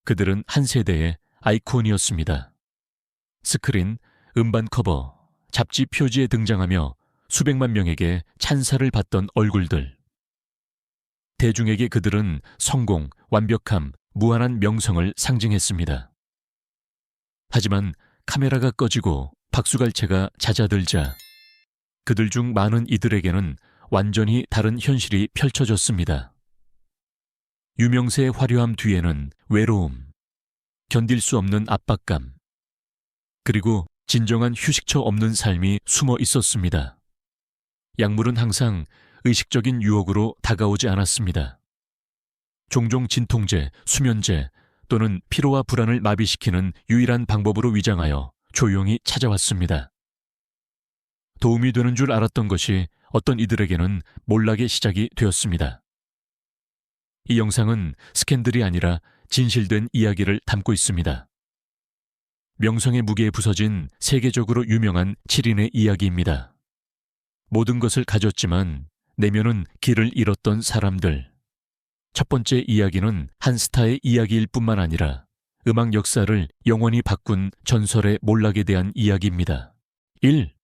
그들은 한 세대의 아이콘이었습니다. 스크린, 음반 커버, 잡지 표지에 등장하며 수백만 명에게 찬사를 받던 얼굴들. 대중에게 그들은 성공, 완벽함, 무한한 명성을 상징했습니다. 하지만 카메라가 꺼지고 박수갈채가 잦아들자 그들 중 많은 이들에게는 완전히 다른 현실이 펼쳐졌습니다. 유명세의 화려함 뒤에는 외로움, 견딜 수 없는 압박감, 그리고 진정한 휴식처 없는 삶이 숨어 있었습니다. 약물은 항상 의식적인 유혹으로 다가오지 않았습니다. 종종 진통제, 수면제 또는 피로와 불안을 마비시키는 유일한 방법으로 위장하여 조용히 찾아왔습니다. 도움이 되는 줄 알았던 것이 어떤 이들에게는 몰락의 시작이 되었습니다. 이 영상은 스캔들이 아니라 진실된 이야기를 담고 있습니다. 명성의 무게에 부서진 세계적으로 유명한 7인의 이야기입니다. 모든 것을 가졌지만 내면은 길을 잃었던 사람들. 첫 번째 이야기는 한 스타의 이야기일 뿐만 아니라 음악 역사를 영원히 바꾼 전설의 몰락에 대한 이야기입니다. 1.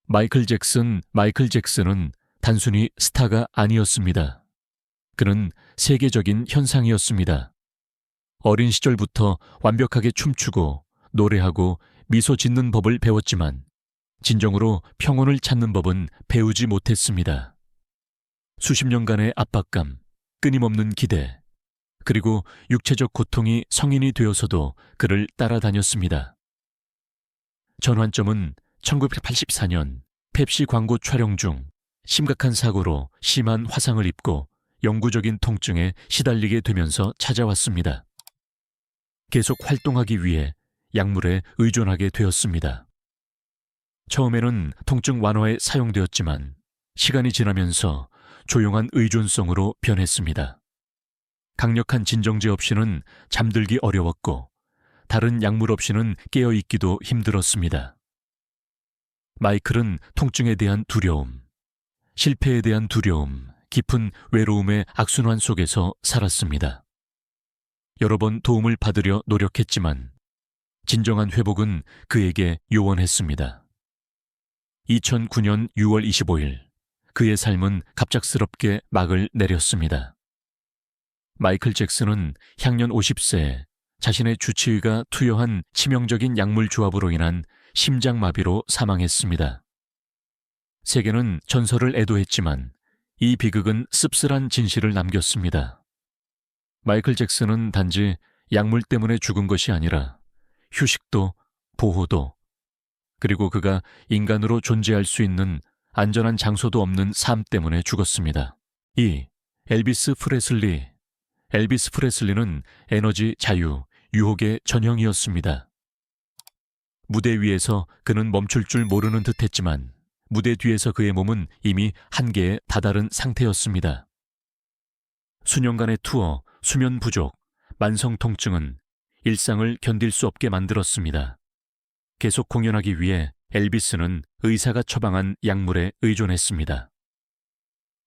마이클 잭슨은 단순히 스타가 아니었습니다. 그는 세계적인 현상이었습니다. 어린 시절부터 완벽하게 춤추고 노래하고 미소 짓는 법을 배웠지만 진정으로 평온을 찾는 법은 배우지 못했습니다. 수십 년간의 압박감, 끊임없는 기대, 그리고 육체적 고통이 성인이 되어서도 그를 따라다녔습니다. 전환점은 1984년 펩시 광고 촬영 중 심각한 사고로 심한 화상을 입고 영구적인 통증에 시달리게 되면서 찾아왔습니다. 계속 활동하기 위해 약물에 의존하게 되었습니다. 처음에는 통증 완화에 사용되었지만 시간이 지나면서 조용한 의존성으로 변했습니다. 강력한 진정제 없이는 잠들기 어려웠고 다른 약물 없이는 깨어있기도 힘들었습니다. 마이클은 통증에 대한 두려움, 실패에 대한 두려움, 깊은 외로움의 악순환 속에서 살았습니다. 여러 번 도움을 받으려 노력했지만 진정한 회복은 그에게 요원했습니다. 2009년 6월 25일 그의 삶은 갑작스럽게 막을 내렸습니다. 마이클 잭슨은 향년 50세에 자신의 주치의가 투여한 치명적인 약물 조합으로 인한 심장마비로 사망했습니다. 세계는 전설을 애도했지만 이 비극은 씁쓸한 진실을 남겼습니다. 마이클 잭슨은 단지 약물 때문에 죽은 것이 아니라 휴식도, 보호도, 그리고 그가 인간으로 존재할 수 있는 안전한 장소도 없는 삶 때문에 죽었습니다. 2. 엘비스 프레슬리는 에너지, 자유, 유혹의 전형이었습니다. 무대 위에서 그는 멈출 줄 모르는 듯했지만 무대 뒤에서 그의 몸은 이미 한계에 다다른 상태였습니다. 수년간의 투어, 수면 부족, 만성 통증은 일상을 견딜 수 없게 만들었습니다. 계속 공연하기 위해 엘비스는 의사가 처방한 약물에 의존했습니다.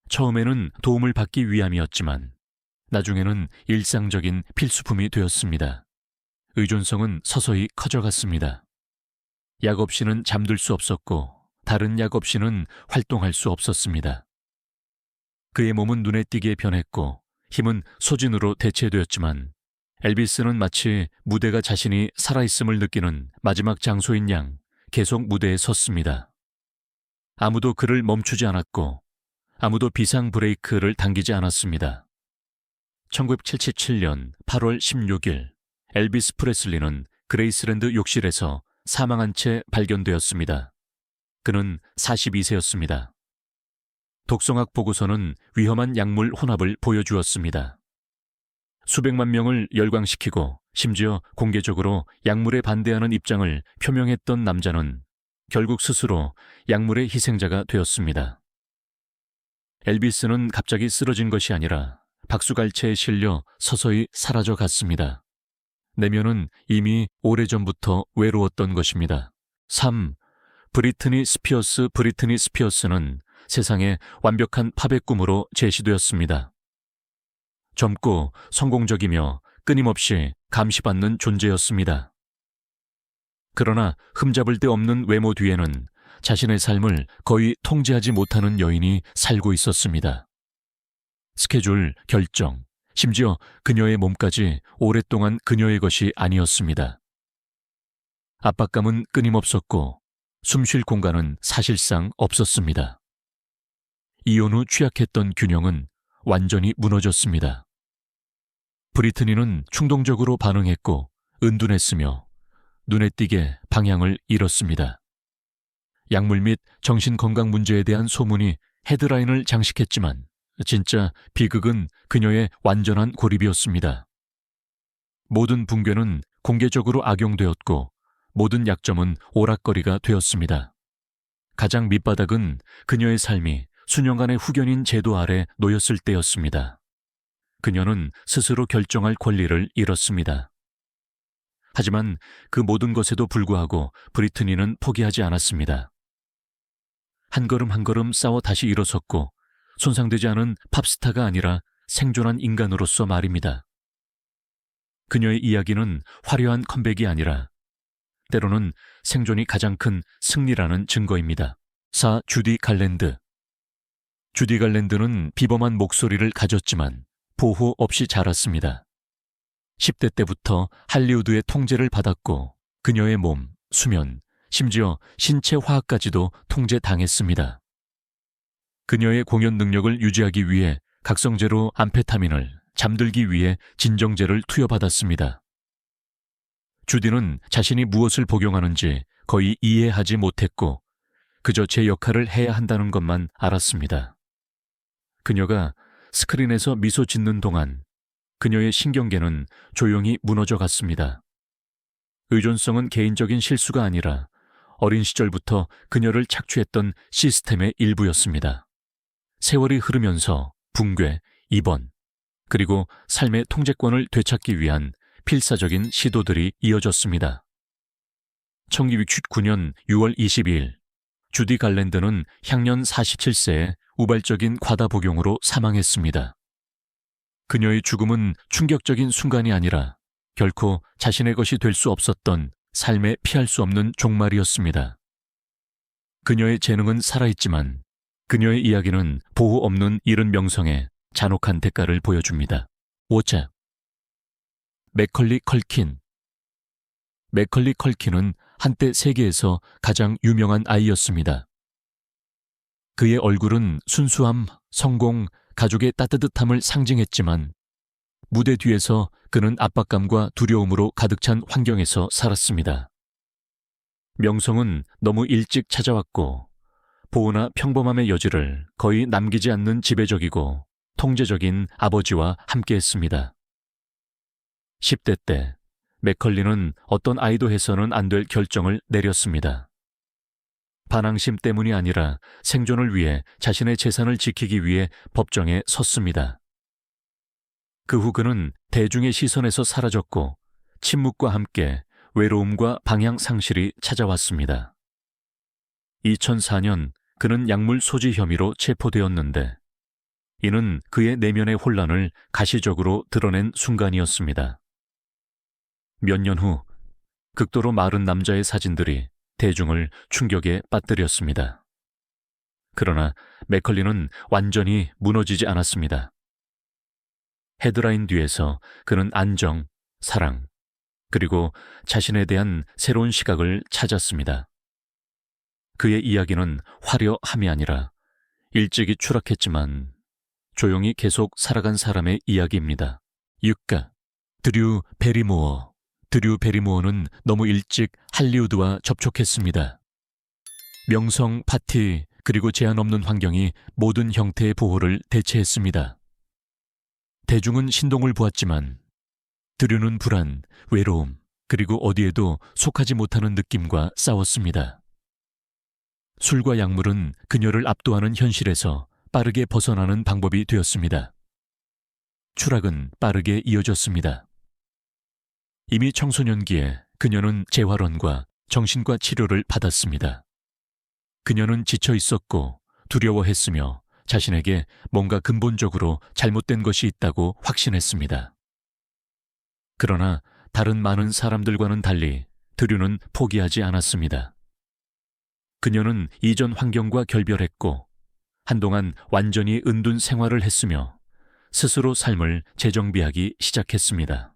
처음에는 도움을 받기 위함이었지만 나중에는 일상적인 필수품이 되었습니다. 의존성은 서서히 커져갔습니다. 약 없이는 잠들 수 없었고 다른 약 없이는 활동할 수 없었습니다. 그의 몸은 눈에 띄게 변했고 힘은 소진으로 대체되었지만 엘비스는 마치 무대가 자신이 살아있음을 느끼는 마지막 장소인 양 계속 무대에 섰습니다. 아무도 그를 멈추지 않았고 아무도 비상 브레이크를 당기지 않았습니다. 1977년 8월 16일 엘비스 프레슬리는 그레이스랜드 욕실에서 사망한 채 발견되었습니다. 그는 42세였습니다. 독성학 보고서는 위험한 약물 혼합을 보여주었습니다. 수백만 명을 열광시키고 심지어 공개적으로 약물에 반대하는 입장을 표명했던 남자는 결국 스스로 약물의 희생자가 되었습니다. 엘비스는 갑자기 쓰러진 것이 아니라 박수갈채에 실려 서서히 사라져 갔습니다. 내면은 이미 오래전부터 외로웠던 것입니다. 3. 브리트니 스피어스는 세상의 완벽한 팝의 꿈으로 제시되었습니다. 젊고 성공적이며 끊임없이 감시받는 존재였습니다. 그러나 흠잡을 데 없는 외모 뒤에는 자신의 삶을 거의 통제하지 못하는 여인이 살고 있었습니다. 스케줄, 결정, 심지어 그녀의 몸까지 오랫동안 그녀의 것이 아니었습니다. 압박감은 끊임없었고 숨 쉴 공간은 사실상 없었습니다. 이혼 후 취약했던 균형은 완전히 무너졌습니다. 브리트니는 충동적으로 반응했고 은둔했으며 눈에 띄게 방향을 잃었습니다. 약물 및 정신건강 문제에 대한 소문이 헤드라인을 장식했지만 진짜 비극은 그녀의 완전한 고립이었습니다. 모든 붕괴는 공개적으로 악용되었고 모든 약점은 오락거리가 되었습니다. 가장 밑바닥은 그녀의 삶이 수년간의 후견인 제도 아래 놓였을 때였습니다. 그녀는 스스로 결정할 권리를 잃었습니다. 하지만 그 모든 것에도 불구하고 브리트니는 포기하지 않았습니다. 한 걸음 한 걸음 싸워 다시 일어섰고 손상되지 않은 팝스타가 아니라 생존한 인간으로서 말입니다. 그녀의 이야기는 화려한 컴백이 아니라 때로는 생존이 가장 큰 승리라는 증거입니다. 사 주디 갈랜드. 주디 갈랜드는 비범한 목소리를 가졌지만 보호 없이 자랐습니다. 10대 때부터 할리우드의 통제를 받았고 그녀의 몸, 수면, 심지어 신체 화학까지도 통제당했습니다. 그녀의 공연 능력을 유지하기 위해 각성제로 암페타민을, 잠들기 위해 진정제를 투여받았습니다. 주디는 자신이 무엇을 복용하는지 거의 이해하지 못했고 그저 제 역할을 해야 한다는 것만 알았습니다. 그녀가 스크린에서 미소 짓는 동안 그녀의 신경계는 조용히 무너져 갔습니다. 의존성은 개인적인 실수가 아니라 어린 시절부터 그녀를 착취했던 시스템의 일부였습니다. 세월이 흐르면서 붕괴, 입원, 그리고 삶의 통제권을 되찾기 위한 필사적인 시도들이 이어졌습니다. 1969년 6월 22일, 주디 갈랜드는 향년 47세에 우발적인 과다 복용으로 사망했습니다. 그녀의 죽음은 충격적인 순간이 아니라 결코 자신의 것이 될 수 없었던 삶의 피할 수 없는 종말이었습니다. 그녀의 재능은 살아있지만 그녀의 이야기는 보호 없는 이른 명성에 잔혹한 대가를 보여줍니다. 5차. 맥컬리 컬킨. 맥컬리 컬킨은 한때 세계에서 가장 유명한 아이였습니다. 그의 얼굴은 순수함, 성공, 가족의 따뜻함을 상징했지만 무대 뒤에서 그는 압박감과 두려움으로 가득 찬 환경에서 살았습니다. 명성은 너무 일찍 찾아왔고 보호나 평범함의 여지를 거의 남기지 않는 지배적이고 통제적인 아버지와 함께했습니다. 10대 때 맥컬리는 어떤 아이도 해서는 안 될 결정을 내렸습니다. 반항심 때문이 아니라 생존을 위해 자신의 재산을 지키기 위해 법정에 섰습니다. 그 후 그는 대중의 시선에서 사라졌고 침묵과 함께 외로움과 방향 상실이 찾아왔습니다. 2004년 그는 약물 소지 혐의로 체포되었는데 이는 그의 내면의 혼란을 가시적으로 드러낸 순간이었습니다. 몇 년 후 극도로 마른 남자의 사진들이 대중을 충격에 빠뜨렸습니다. 그러나 맥컬리는 완전히 무너지지 않았습니다. 헤드라인 뒤에서 그는 안정, 사랑, 그리고 자신에 대한 새로운 시각을 찾았습니다. 그의 이야기는 화려함이 아니라 일찍이 추락했지만 조용히 계속 살아간 사람의 이야기입니다. 6가 드류 베리모어. 드류 베리모어는 너무 일찍 할리우드와 접촉했습니다. 명성, 파티, 그리고 제한 없는 환경이 모든 형태의 보호를 대체했습니다. 대중은 신동을 보았지만 드류는 불안, 외로움, 그리고 어디에도 속하지 못하는 느낌과 싸웠습니다. 술과 약물은 그녀를 압도하는 현실에서 빠르게 벗어나는 방법이 되었습니다. 추락은 빠르게 이어졌습니다. 이미 청소년기에 그녀는 재활원과 정신과 치료를 받았습니다. 그녀는 지쳐 있었고 두려워했으며 자신에게 뭔가 근본적으로 잘못된 것이 있다고 확신했습니다. 그러나 다른 많은 사람들과는 달리 드류는 포기하지 않았습니다. 그녀는 이전 환경과 결별했고 한동안 완전히 은둔 생활을 했으며 스스로 삶을 재정비하기 시작했습니다.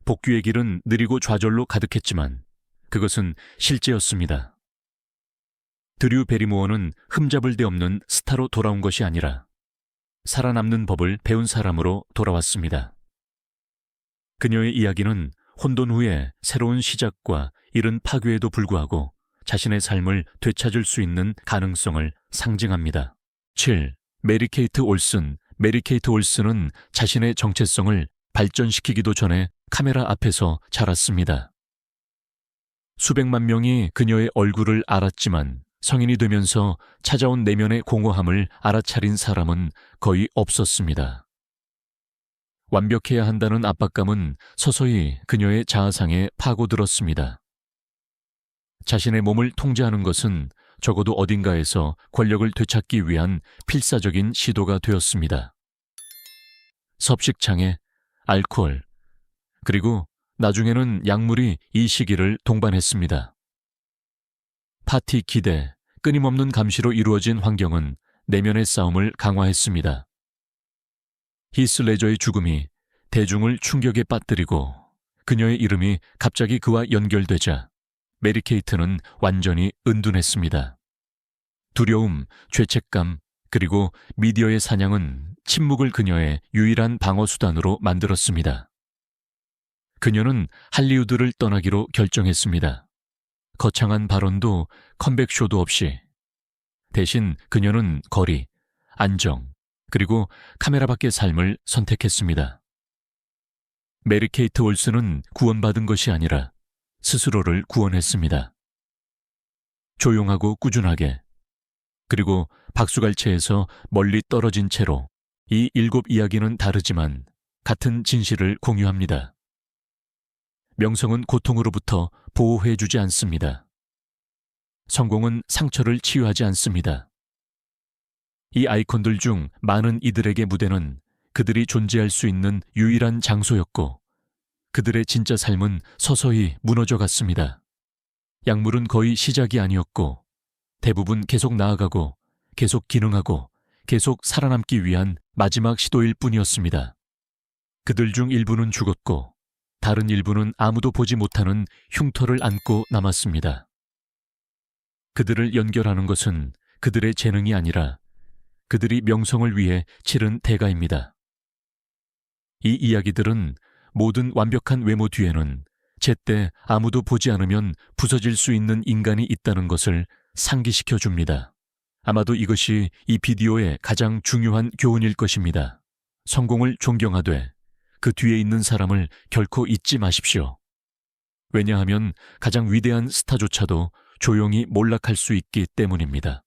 복귀의 길은 느리고 좌절로 가득했지만 그것은 실제였습니다. 드류 베리모어는 흠잡을 데 없는 스타로 돌아온 것이 아니라 살아남는 법을 배운 사람으로 돌아왔습니다. 그녀의 이야기는 혼돈 후에 새로운 시작과 이른 파괴에도 불구하고 자신의 삶을 되찾을 수 있는 가능성을 상징합니다. 7. 메리 케이트 올슨. 메리 케이트 올슨은 자신의 정체성을 발전시키기도 전에 카메라 앞에서 자랐습니다. 수백만 명이 그녀의 얼굴을 알았지만 성인이 되면서 찾아온 내면의 공허함을 알아차린 사람은 거의 없었습니다. 완벽해야 한다는 압박감은 서서히 그녀의 자아상에 파고들었습니다. 자신의 몸을 통제하는 것은 적어도 어딘가에서 권력을 되찾기 위한 필사적인 시도가 되었습니다. 섭식장애, 알코올, 그리고 나중에는 약물이 이 시기를 동반했습니다. 파티 기대, 끊임없는 감시로 이루어진 환경은 내면의 싸움을 강화했습니다. 히스 레저의 죽음이 대중을 충격에 빠뜨리고 그녀의 이름이 갑자기 그와 연결되자 메리 케이트는 완전히 은둔했습니다. 두려움, 죄책감, 그리고 미디어의 사냥은 침묵을 그녀의 유일한 방어수단으로 만들었습니다. 그녀는 할리우드를 떠나기로 결정했습니다. 거창한 발언도 컴백쇼도 없이. 대신 그녀는 거리, 안정, 그리고 카메라 밖의 삶을 선택했습니다. 메리 케이트 올슨은 구원받은 것이 아니라 스스로를 구원했습니다. 조용하고 꾸준하게, 그리고 박수갈채에서 멀리 떨어진 채로 이 7 이야기는 다르지만 같은 진실을 공유합니다. 명성은 고통으로부터 보호해주지 않습니다. 성공은 상처를 치유하지 않습니다. 이 아이콘들 중 많은 이들에게 무대는 그들이 존재할 수 있는 유일한 장소였고 그들의 진짜 삶은 서서히 무너져 갔습니다. 약물은 거의 시작이 아니었고 대부분 계속 나아가고 계속 기능하고 계속 살아남기 위한 마지막 시도일 뿐이었습니다. 그들 중 일부는 죽었고 다른 일부는 아무도 보지 못하는 흉터를 안고 남았습니다. 그들을 연결하는 것은 그들의 재능이 아니라 그들이 명성을 위해 치른 대가입니다. 이 이야기들은 모든 완벽한 외모 뒤에는 제때 아무도 보지 않으면 부서질 수 있는 인간이 있다는 것을 상기시켜 줍니다. 아마도 이것이 이 비디오의 가장 중요한 교훈일 것입니다. 성공을 존경하되 그 뒤에 있는 사람을 결코 잊지 마십시오. 왜냐하면 가장 위대한 스타조차도 조용히 몰락할 수 있기 때문입니다.